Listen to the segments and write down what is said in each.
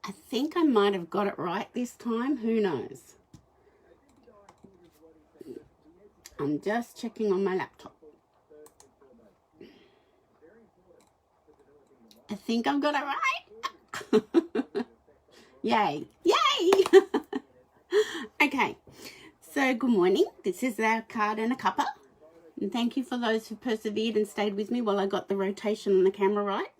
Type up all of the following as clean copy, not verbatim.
I think I might have got it right this time. Who knows? I'm just checking on my laptop. I think I've got it right. Yay. Yay! Okay. So, good morning. This is our card and a cuppa. And thank you for those who persevered and stayed with me while I got the rotation on the camera right.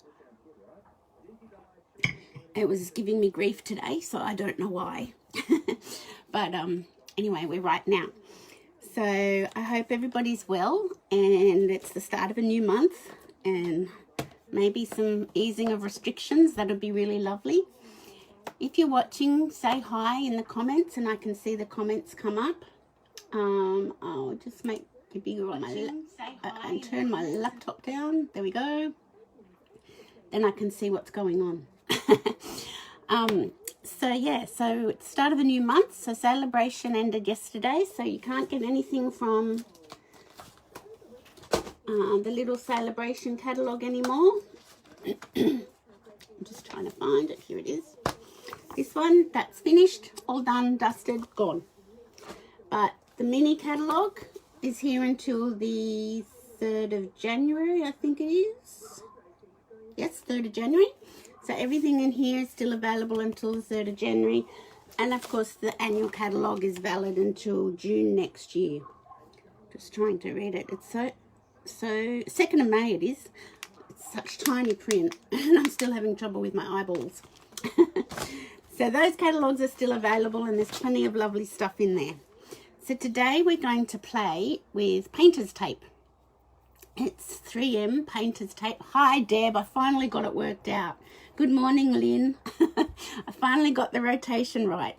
It was giving me grief today, so I don't know why. But anyway, we're right now. So I hope everybody's well, and it's the start of a new month and maybe some easing of restrictions. That would be really lovely. If you're watching, say hi in the comments and I can see the comments come up. I'll just make it bigger on my and turn my laptop down. There we go. Then I can see what's going on. So yeah, so it's the start of a new month. So celebration ended yesterday, so you can't get anything from the little celebration catalogue anymore. I'm just trying to find it. Here it is. This one, that's finished, all done, dusted, gone. But the mini catalogue is here until the 3rd of January, I think it is. Yes, 3rd of January. So everything in here is still available until the 3rd of January. And of course, the annual catalogue is valid until June next year. Just trying to read it. It's so 2nd of May it is. It's such tiny print. And I'm still having trouble with my eyeballs. So those catalogues are still available and there's plenty of lovely stuff in there. So today we're going to play with painter's tape. It's 3M painter's tape. Hi Deb, I finally got it worked out. Good morning, Lynn. I finally got the rotation right.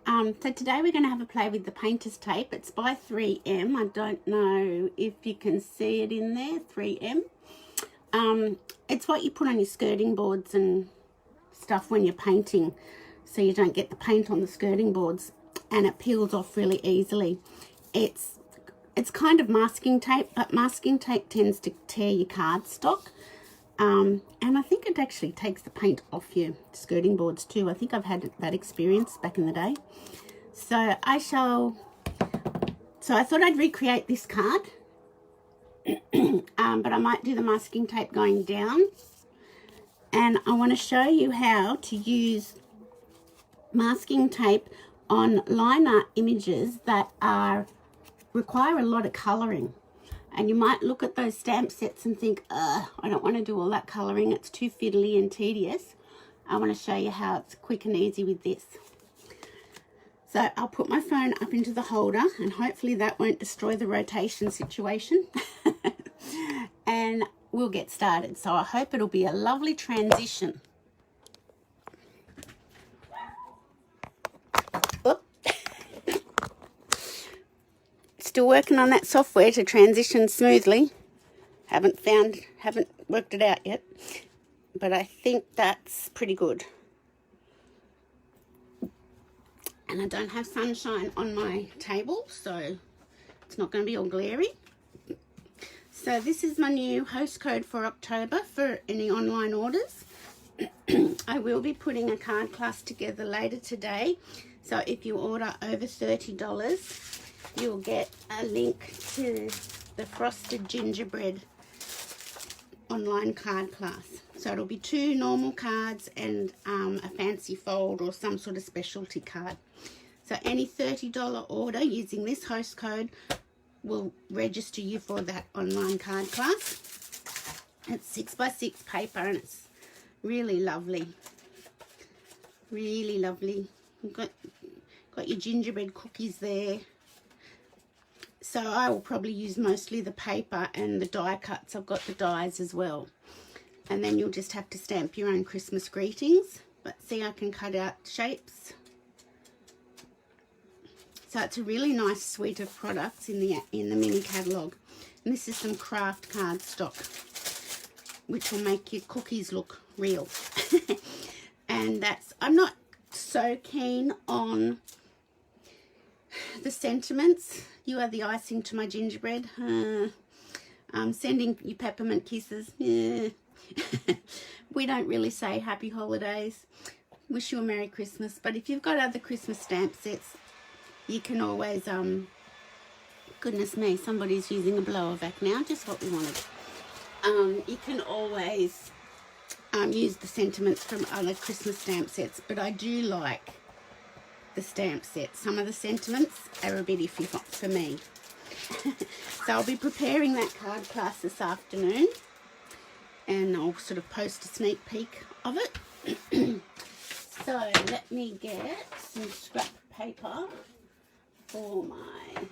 So today we're going to have a play with the painter's tape. It's by 3M. I don't know if you can see it in there, 3M. It's what you put on your skirting boards and stuff when you're painting, so you don't get the paint on the skirting boards, and it peels off really easily. It's kind of masking tape, but masking tape tends to tear your cardstock. And I think it actually takes the paint off your skirting boards too. I think I've had that experience back in the day. So I thought I'd recreate this card. But I might do the masking tape going down. And I want to show you how to use masking tape on line art images that require a lot of colouring. And you might look at those stamp sets and think, I don't want to do all that colouring. It's too fiddly and tedious. I want to show you how it's quick and easy with this. So I'll put my phone up into the holder and hopefully that won't destroy the rotation situation. And we'll get started. So I hope it'll be a lovely transition. Still working on that software to transition smoothly. Haven't worked it out yet, but I think that's pretty good. And I don't have sunshine on my table, so it's not going to be all glary. So this is my new host code for October for any online orders. I will be putting a card class together later today. So if you order over $30, you'll get a link to the frosted gingerbread online card class. So it'll be 2 normal cards and a fancy fold or some sort of specialty card. So any $30 order using this host code will register you for that online card class. It's 6x6 paper and it's really lovely. Really lovely. You've got your gingerbread cookies there. So I will probably use mostly the paper and the die cuts. I've got the dies as well. And then you'll just have to stamp your own Christmas greetings. But see, I can cut out shapes. So it's a really nice suite of products in the mini catalogue. And this is some craft cardstock, which will make your cookies look real. And I'm not so keen on the sentiments. You are the icing to my gingerbread. I'm sending you peppermint kisses. Yeah. We don't really say happy holidays. wish you a Merry Christmas. But if you've got other Christmas stamp sets, you can always, goodness me, somebody's using a blower vac now, just what we wanted. You can always use the sentiments from other Christmas stamp sets, but I do like the stamp set. Some of the sentiments are a bit iffy for me. So I'll be preparing that card class this afternoon, and I'll sort of post a sneak peek of it. So let me get some scrap paper for my...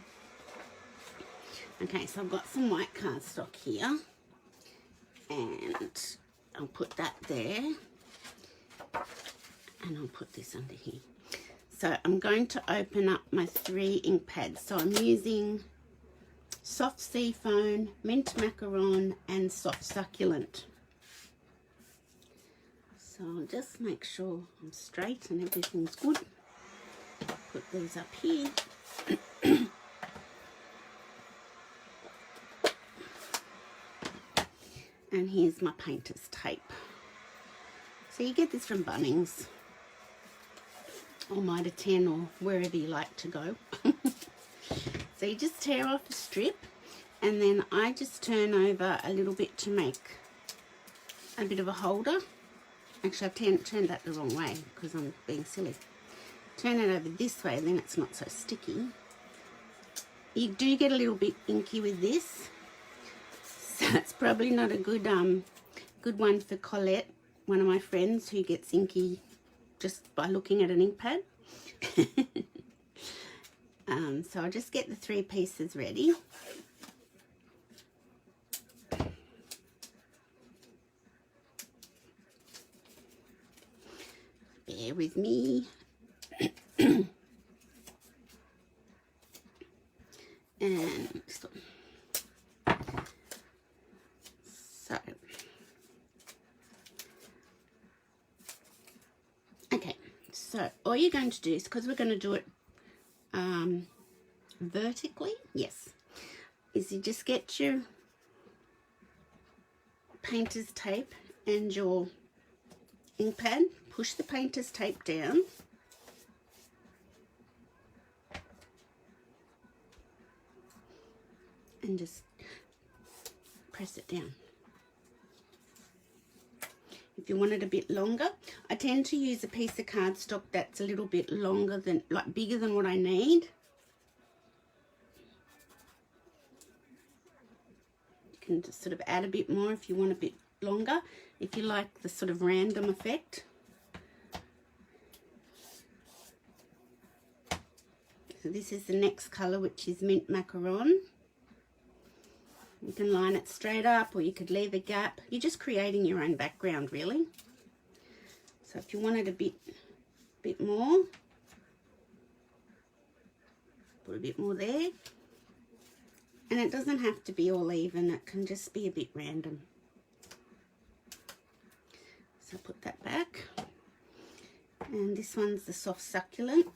Okay, so I've got some white cardstock here, and I'll put that there, and I'll put this under here. So I'm going to open up my 3 ink pads. So I'm using Soft Seafoam, Mint Macaron, and Soft Succulent. So I'll just make sure I'm straight and everything's good. Put these up here. And here's my painter's tape. So you get this from Bunnings or Mitre 10 or wherever you like to go. So you just tear off a strip, and then I just turn over a little bit to make a bit of a holder. Actually, I've turned that the wrong way because I'm being silly. Turn it over this way, then it's not so sticky. You do get a little bit inky with this, so it's probably not a good good one for Colette, one of my friends who gets inky just by looking at an ink pad. So I'll just get the 3 pieces ready. Bear with me. And so okay, so all you're going to do is, because we're going to do it vertically, yes, is you just get your painter's tape and your ink pad, push the painter's tape down, and just press it down. If you want it a bit longer, I tend to use a piece of cardstock that's a little bit longer than, like bigger than what I need. You can just sort of add a bit more if you want a bit longer, if you like the sort of random effect. So this is the next colour, which is Mint Macaron. You can line it straight up, or you could leave a gap. You're just creating your own background, really. So if you wanted a bit more, put a bit more there. And it doesn't have to be all even, it can just be a bit random. So put that back. And this one's the Soft Succulent.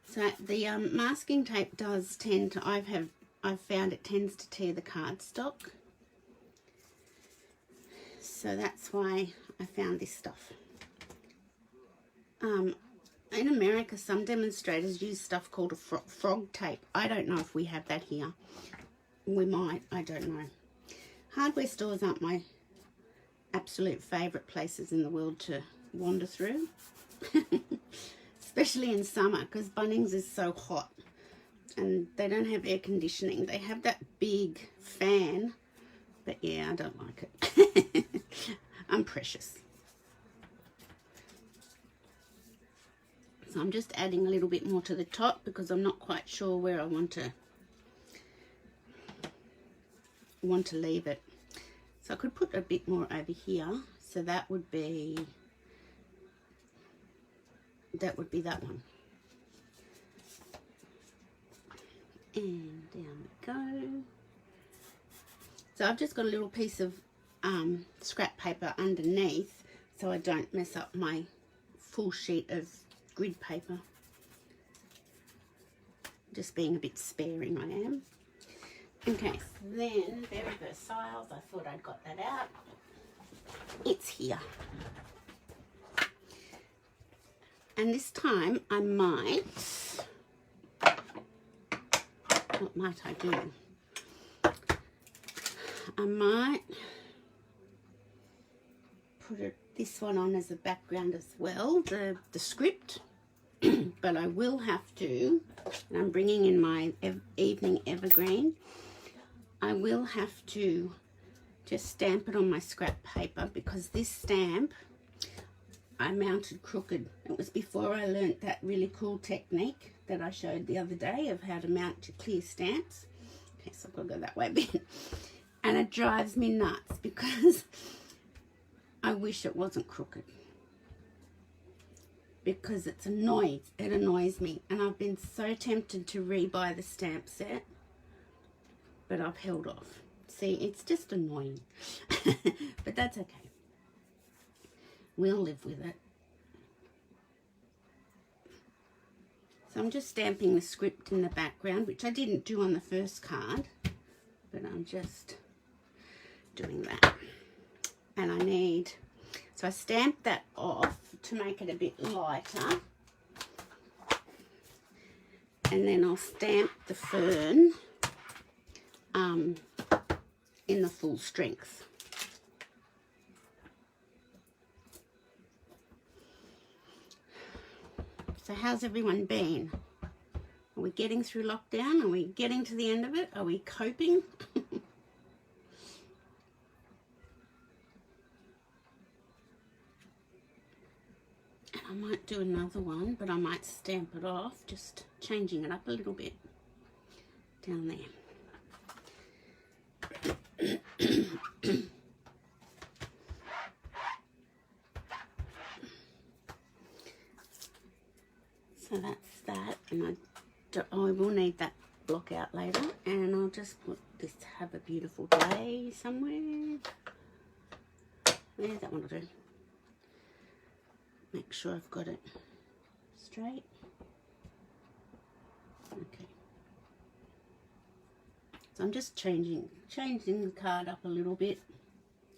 So the masking tape does tend to, I've found it tends to tear the cardstock. So that's why I found this stuff. In America, some demonstrators use stuff called a frog tape. I don't know if we have that here. We might, I don't know. Hardware stores aren't my absolute favourite places in the world to wander through. Especially in summer, because Bunnings is so hot and they don't have air conditioning. They have that big fan, but yeah, I don't like it. I'm precious. So I'm just adding a little bit more to the top because I'm not quite sure where I want to leave it. So I could put a bit more over here. So that would be that one. And down we go. So I've just got a little piece of scrap paper underneath so I don't mess up my full sheet of grid paper. Just being a bit sparing, I am. Okay, so then Very Versailles, I thought I'd got that out. It's here. And this time I might, what might I do? I might put this one on as a background as well, the script, but I will have to, and I'm bringing in my evening evergreen, I will have to just stamp it on my scrap paper, because this stamp I mounted crooked. It was before I learnt that really cool technique that I showed the other day of how to mount your clear stamps. Okay, so I've got to go that way a bit. And it drives me nuts because I wish it wasn't crooked, because it annoys me, and I've been so tempted to rebuy the stamp set, but I've held off. See, it's just annoying. But that's okay. We'll live with it. So I'm just stamping the script in the background, which I didn't do on the first card, but I'm just doing that. And I need, so I stamped that off to make it a bit lighter. And then I'll stamp the fern in the full strength. So how's everyone been? Are we getting through lockdown? Are we getting to the end of it? Are we coping? I might do another one, but I might stamp it off, just changing it up a little bit down there. So that's that, and I will need that block out later, and I'll just put this have a beautiful day somewhere. There, that one will do. Make sure I've got it straight. Okay. So I'm just changing the card up a little bit.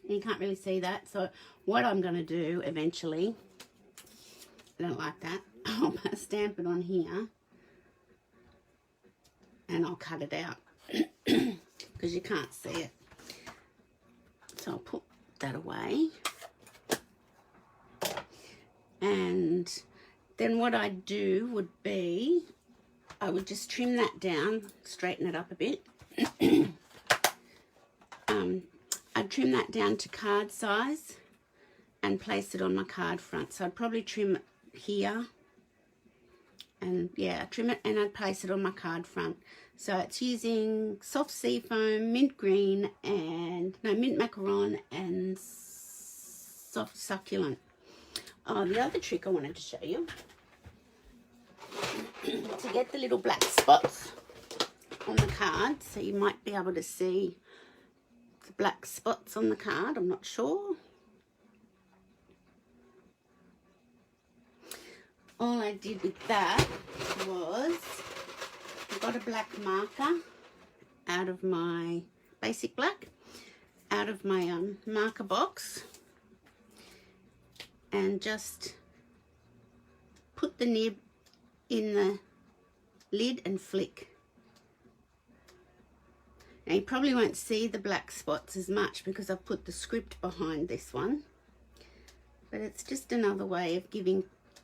You can't really see that. So what I'm going to do eventually, I don't like that, I'll stamp it on here and I'll cut it out because you can't see it. So I'll put that away. And then what I'd do would be, I would just trim that down, straighten it up a bit. I'd trim that down to card size and place it on my card front. So I'd probably trim it here, and yeah, trim it, and I'd place it on my card front. So it's using soft seafoam, mint green, and mint macaron and soft succulent. Oh, the other trick I wanted to show you, to get the little black spots on the card, so you might be able to see the black spots on the card, I'm not sure. All I did with that was I got a black marker out of my basic black, out of my marker box, and just put the nib in the lid and flick. Now you probably won't see the black spots as much because I've put the script behind this one, but it's just another way of giving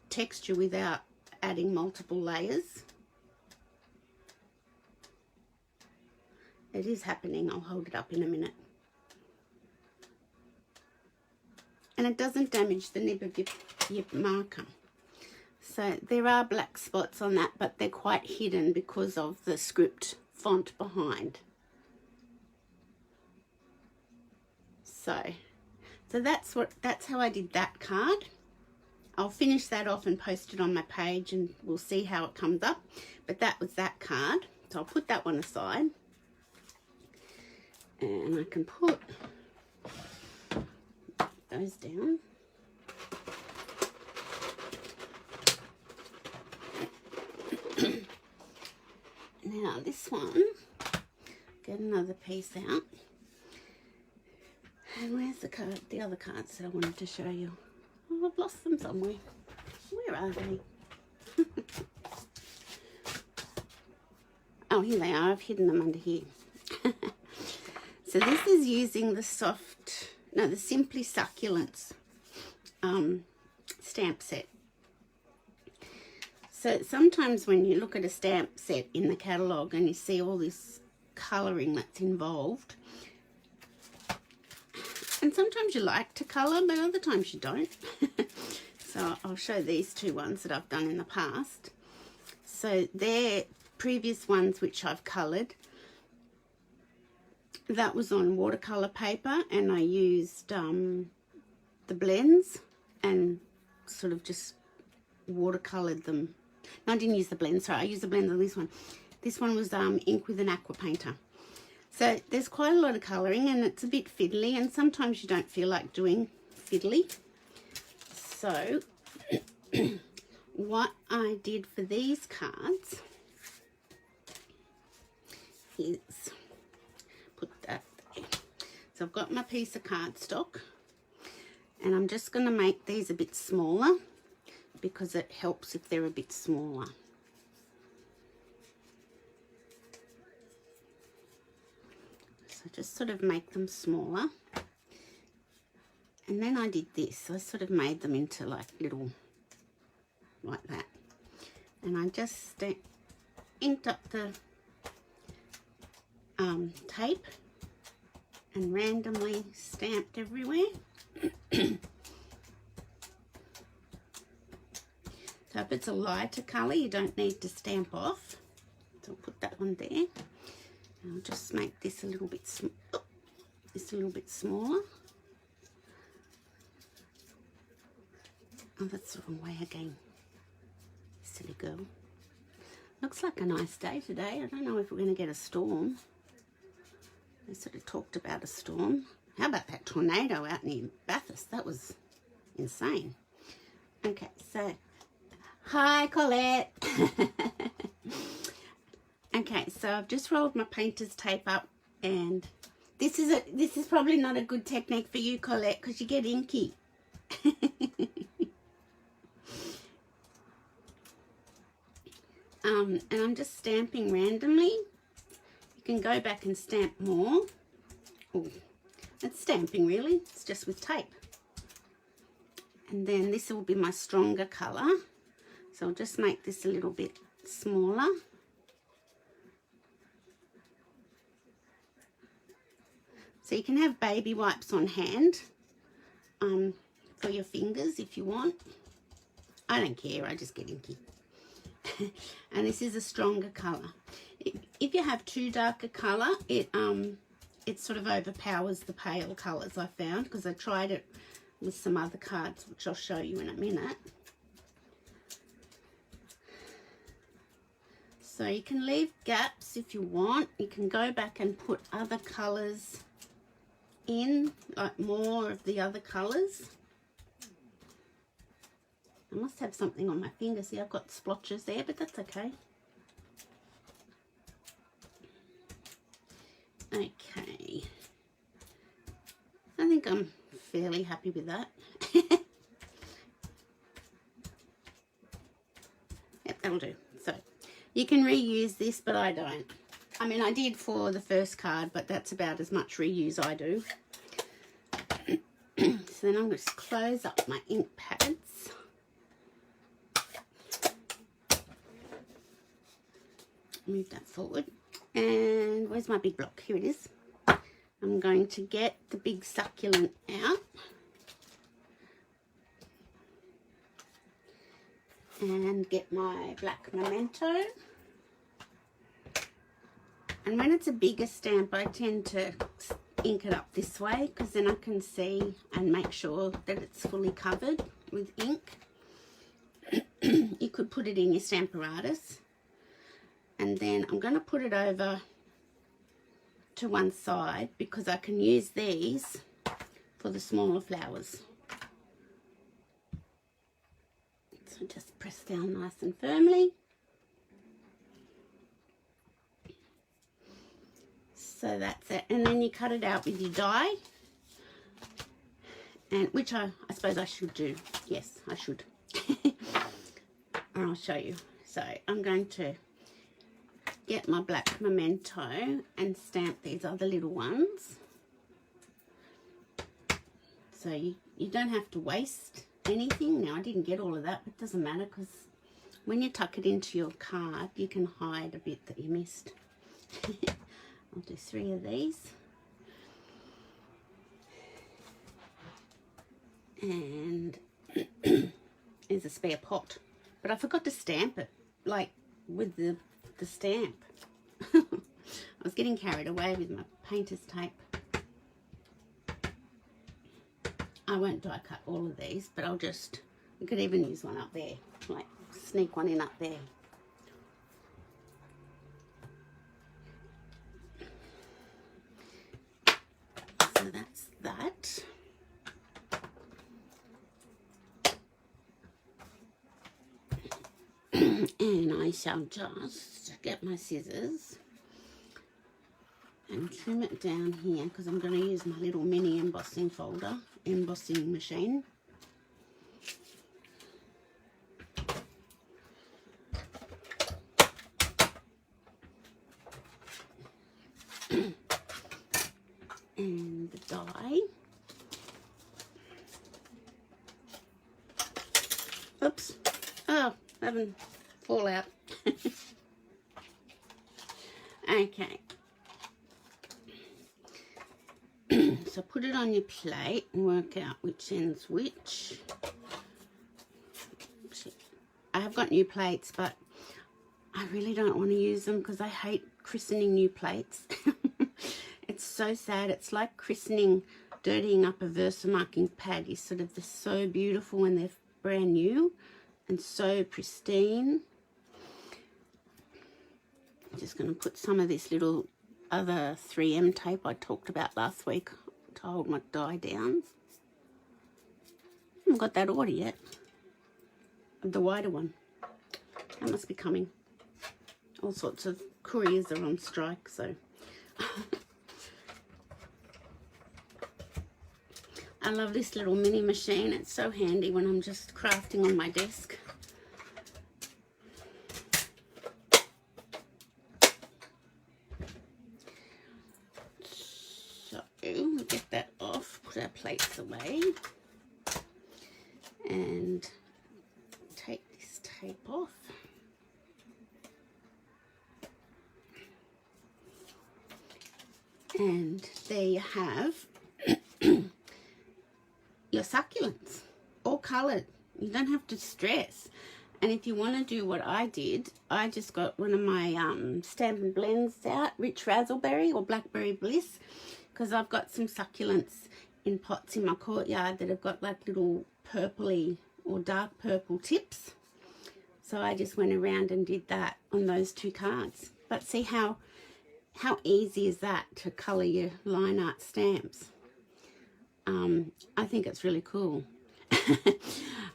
texture without adding multiple layers. It is happening. I'll hold it up in a minute. And it doesn't damage the nib of your marker. So there are black spots on that, but they're quite hidden because of the script font behind. So that's how I did that card. I'll finish that off and post it on my page, and we'll see how it comes up. But that was that card. So I'll put that one aside. And I can put those down. Now this one, get another piece out. And where's the card? The other cards that I wanted to show you. Oh, I've lost them somewhere. Where are they? Oh, here they are. I've hidden them under here. So this is using the the Simply Succulents stamp set. So sometimes when you look at a stamp set in the catalogue and you see all this colouring that's involved, and sometimes you like to colour, but other times you don't. So I'll show these two ones that I've done in the past. So they're previous ones which I've coloured. That was on watercolour paper, and I used the blends and sort of just watercoloured them. No, I didn't use the blend, sorry, I used the blend on this one. This one was ink with an aqua painter. So there's quite a lot of colouring, and it's a bit fiddly, and sometimes you don't feel like doing fiddly. So what I did for these cards is put that there. So I've got my piece of cardstock, and I'm just going to make these a bit smaller because it helps if they're a bit smaller. So just sort of make them smaller. And then I did this. I sort of made them into like little, like that. And I just inked up the tape and randomly stamped everywhere. So if it's a lighter colour, you don't need to stamp off. So I'll put that one there. And I'll just make this a little bit smaller. Oh, that's the wrong way again. Silly girl. Looks like a nice day today. I don't know if we're going to get a storm. They sort of talked about a storm. How about that tornado out near Bathurst? That was insane. Okay, so hi Colette. Okay, so I've just rolled my painter's tape up, and this is probably not a good technique for you, Colette, because you get inky. And I'm just stamping randomly. You can go back and stamp more. Oh, it's stamping really, it's just with tape. And then this will be my stronger colour. So I'll just make this a little bit smaller. So you can have baby wipes on hand for your fingers if you want. I don't care, I just get inky. And this is a stronger colour. If you have too dark a colour, it sort of overpowers the pale colours, I found, because I tried it with some other cards, which I'll show you in a minute. So you can leave gaps if you want. You can go back and put other colours in, like more of the other colours. I must have something on my finger. See, I've got splotches there, but that's okay. Okay. I think I'm fairly happy with that. Yep, that'll do. So you can reuse this, but I don't. I mean, I did for the first card, but that's about as much reuse I do. So then I'm going to just close up my ink pads. Move that forward. And where's my big block? Here it is. I'm going to get the big succulent out. And get my black memento. And when it's a bigger stamp, I tend to ink it up this way, because then I can see and make sure that it's fully covered with ink. You could put it in your Stamparatus. And then I'm going to put it over to one side, because I can use these for the smaller flowers. So just press down nice and firmly. So that's it. And then you cut it out with your die. And which I suppose I should do. Yes, I should. And I'll show you. So I'm going to get my black memento and stamp these other little ones. So you don't have to waste anything. Now I didn't get all of that, but it doesn't matter because when you tuck it into your card, you can hide a bit that you missed. I'll do 3 of these. And there's a spare pot, but I forgot to stamp it, like with the stamp. I was getting carried away with my painter's tape. I won't die cut all of these, but you could even use one up there, like sneak one in up there. So that's that. And I shall just get my scissors and trim it down here because I'm going to use my little mini embossing machine. And the die. Oops. Oh, haven't fall out. Okay. So put it on your plate and work out which ends which. I have got new plates, but I really don't want to use them because I hate christening new plates. It's so sad. It's like christening, dirtying up a Versailles marking pad. They're so beautiful when they're brand new and so pristine. I'm just going to put some of this little other 3M tape I talked about last week to hold my die down. I haven't got that order yet. The wider one. That must be coming. All sorts of couriers are on strike, so. I love this little mini machine. It's so handy when I'm just crafting on my desk. So we'll get that off, put our plates away, and take this tape off. And there you have your succulents, all coloured. You don't have to stress. And if you want to do what I did, I just got one of my Stamp and Blends out, Rich Razzleberry or Blackberry Bliss, because I've got some succulents in pots in my courtyard that have got like little purpley or dark purple tips. So I just went around and did that on those 2 cards. But see how easy is that to colour your line art stamps? I think it's really cool.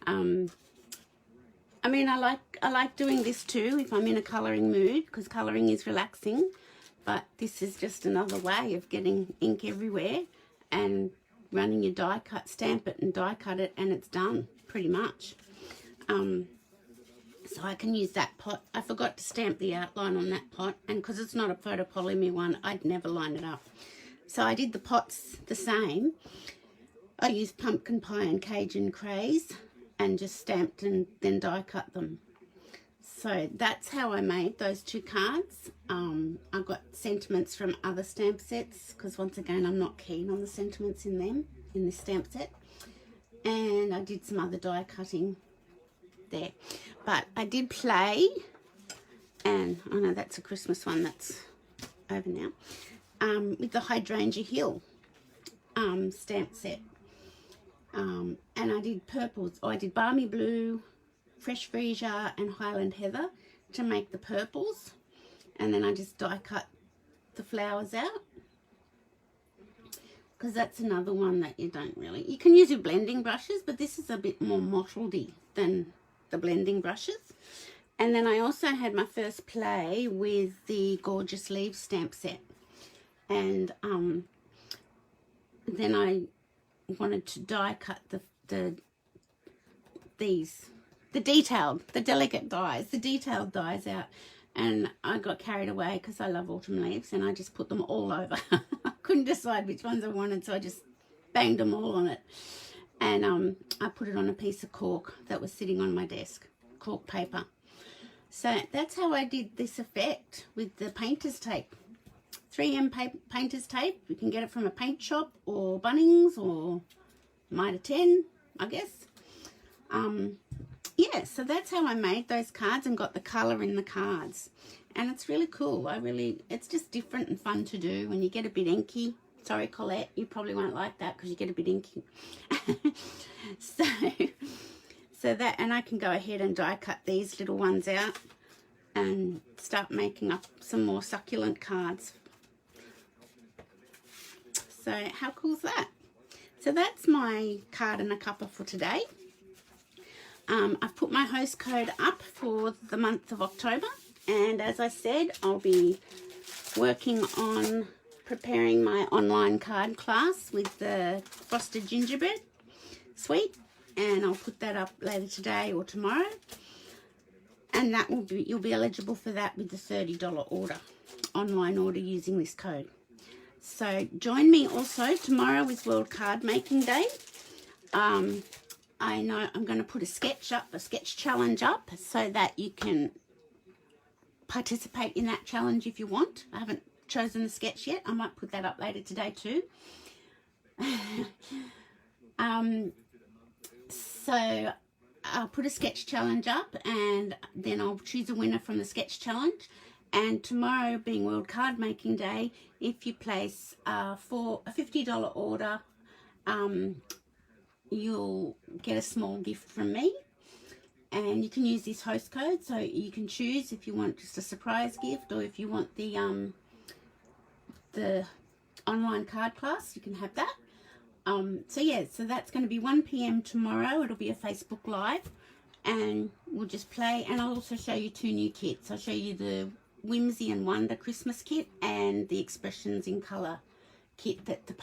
I mean, I like doing this too if I'm in a colouring mood, because colouring is relaxing. But this is just another way of getting ink everywhere and running your die cut, stamp it and die cut it, and it's done pretty much. So I can use that pot. I forgot to stamp the outline on that pot, and because it's not a photopolymer one, I'd never line it up. So I did the pots the same. I used pumpkin pie and Cajun craze and just stamped and then die cut them. So that's how I made those 2 cards. I got sentiments from other stamp sets because once again I'm not keen on the sentiments in this stamp set. And I did some other die cutting there. But I did play, and I know that's a Christmas one that's over now, with the Hydrangea Hill stamp set. And I did purples. I did Balmy Blue, Fresh Freesia and Highland Heather to make the purples. And then I just die cut the flowers out. Because that's another one that you don't really... You can use your blending brushes, but this is a bit more mottledy than the blending brushes. And then I also had my first play with the Gorgeous Leaves stamp set. and then I wanted to die cut the delicate dies out, and I got carried away because I love autumn leaves, and I just put them all over. I couldn't decide which ones I wanted, so I just banged them all on it, and I put it on a piece of cork that was sitting on my desk, cork paper. So that's how I did this effect with the painter's tape. 3M painter's tape. You can get it from a paint shop or Bunnings or Mitre 10, I guess. Yeah, so that's how I made those cards and got the colour in the cards. And it's really cool. It's just different and fun to do when you get a bit inky. Sorry, Colette, you probably won't like that because you get a bit inky. So that, and I can go ahead and die cut these little ones out and start making up some more succulent cards. So how cool is that? So that's my card and a cuppa for today. I've put my host code up for the month of October, and as I said, I'll be working on preparing my online card class with the frosted gingerbread sweet, and I'll put that up later today or tomorrow, and that will be, you'll be eligible for that with the $30 order, online order using this code. So join me also. Tomorrow is World Card Making Day. I know I'm going to put a sketch challenge up so that you can participate in that challenge if you want. I haven't chosen the sketch yet. I might put that up later today too. So I'll put a sketch challenge up, and then I'll choose a winner from the sketch challenge. And tomorrow being World Card Making Day, if you place for a $50 order, you'll get a small gift from me, and you can use this host code, so you can choose if you want just a surprise gift, or if you want the online card class, you can have that. So yeah, so that's going to be 1 PM tomorrow. It'll be a Facebook Live, and we'll just play, and I'll also show you 2 new kits. I'll show you the Whimsy and Wonder Christmas kit and the Expressions in Colour kit, that the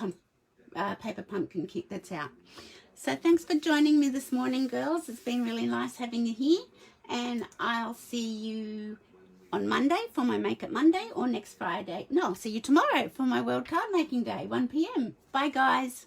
paper pumpkin kit that's out. So thanks for joining me this morning, girls. It's been really nice having you here, and I'll see you on Monday for my Make It Monday, or next Friday. No, I'll see you tomorrow for my World Card Making Day, 1 PM. Bye, guys.